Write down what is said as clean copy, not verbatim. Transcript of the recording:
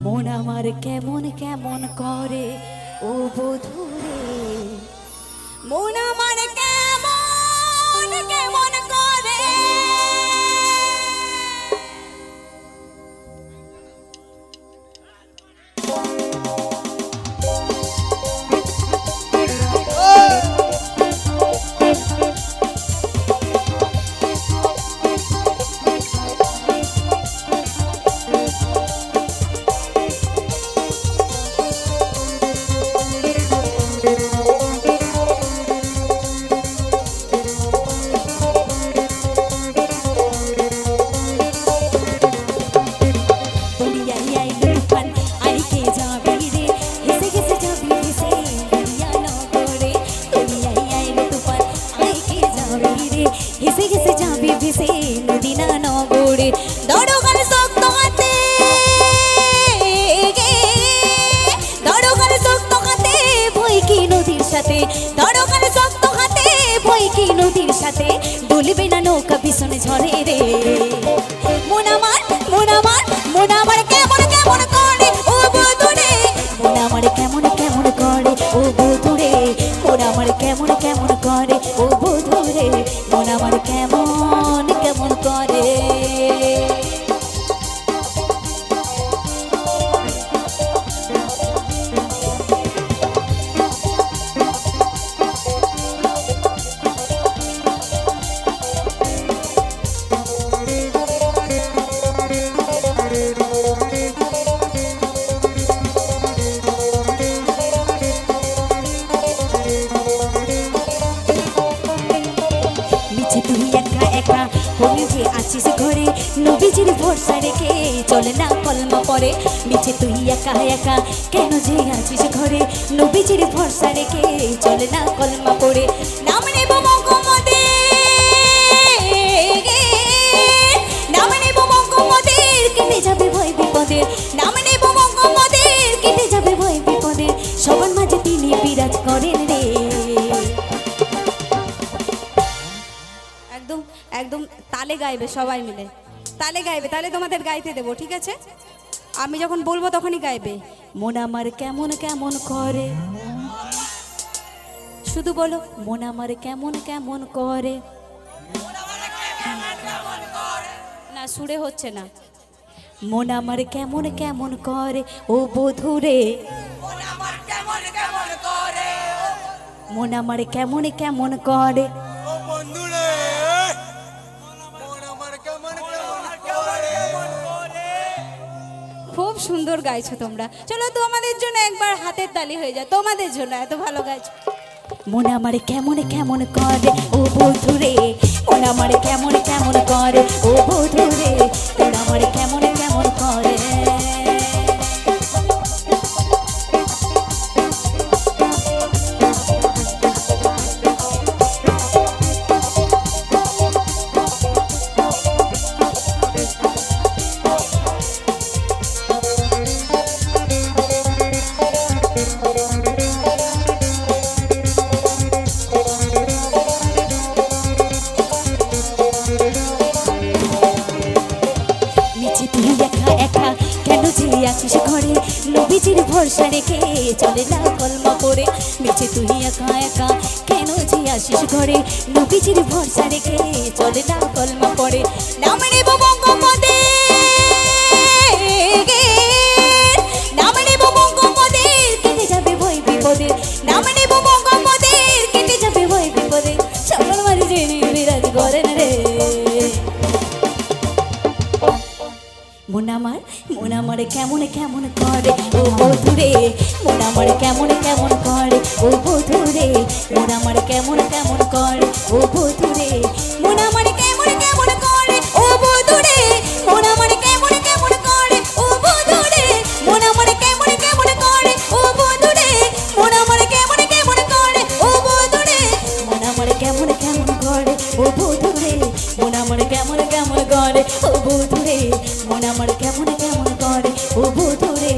মন আমার কেমন কেমন করে ও বধুরে, মন আমার কেমন কেমন করে। ডুলবে না নৌকা পিছনে ঝরে রে, মন আমার মন আমার মন আমার কেমন কেমন করে ও বধুরে, মন আমার কেমন কেমন করে ও বধুরে, মন আমার কেমন কেমন করে ও বধুরে, মন আমার কেমন কেমন করে। ঘরে নবীজির ভরসা রেখে চলে না কলমা পড়ে, মিছে তুই একা একা কেন যে আছিস ঘরে, নবীজির ভরসা রেখে চলে না কলমা পড়ে। নাম নেব মঙ্গমদের কেটে যাবে ভয় বিপদের, নাম নেব মঙ্গমদের কেটে যাবে ভয় বিপদের, সবার মাঝে তিনি বিরাজ করেন রে। একদম একদম তালে গাইবে, সবাই মিলে তালে গাইবে, তাহলে তোমাদের গাইতে দেবো, ঠিক আছে? আমি যখন বলবো তখনই গাইবে। মন আমার কেমন কেমন করে, শুধু বলো মন আমার কেমন কেমন করে, না সুরে হচ্ছে না। মন আমার কেমন কেমন করে ও বধুরে, মন আমার কেমন কেমন করে, মন আমার কেমন কেমন করে ও বন্ধুরে। খুব সুন্দর গাইছো তোমরা, চলো তোমাদের জন্য একবার হাতের তালি হয়ে যায়, তোমাদের জন্য এত ভালো গাইছো। মন আমার কেমন কেমন করে ও বধুরে, মন আমার কেমন কেমন করে ও বধুরে, মন আমার কেমন কেমন করে। আছিস ঘরে নবীজির ভরসা রেখে চলে না কলমা পড়ে, মিছে তুই একা একা কেন যে আসিস ঘরে, নবীজির ভরসা রেখে চলে না কলমা পড়ে। নাম নেব মঙ্গমদের, নাম নেব মঙ্গমদের কেটে যাবে ভয় বিপদের, নাম নেব মঙ্গমদের কেটে যাবে ভয় বিপদের, সবার মাঝে জেনে বিরাজ করেন রে। মন আমার কেমন কেমন করে ও বধুরে, মন আমার কেমন কেমন করে ও বধুরে, মন আমার কেমন কেমন করে ও বধুরে, মন আমার কেমন কেমন করে ও বধুরে, মন আমার কেমন কেমন করে ও বধুরে, মন আমার কেমন কেমন করে ও বধুরে, মন আমার কেমন কেমন করে ও বধুরে, মন আমার কেমন কেমন করে ও বধুরে, মন আমার কেমন কেমন করে ও বধুরে, মন আমার কেমন কেমন করে ও বধুরে।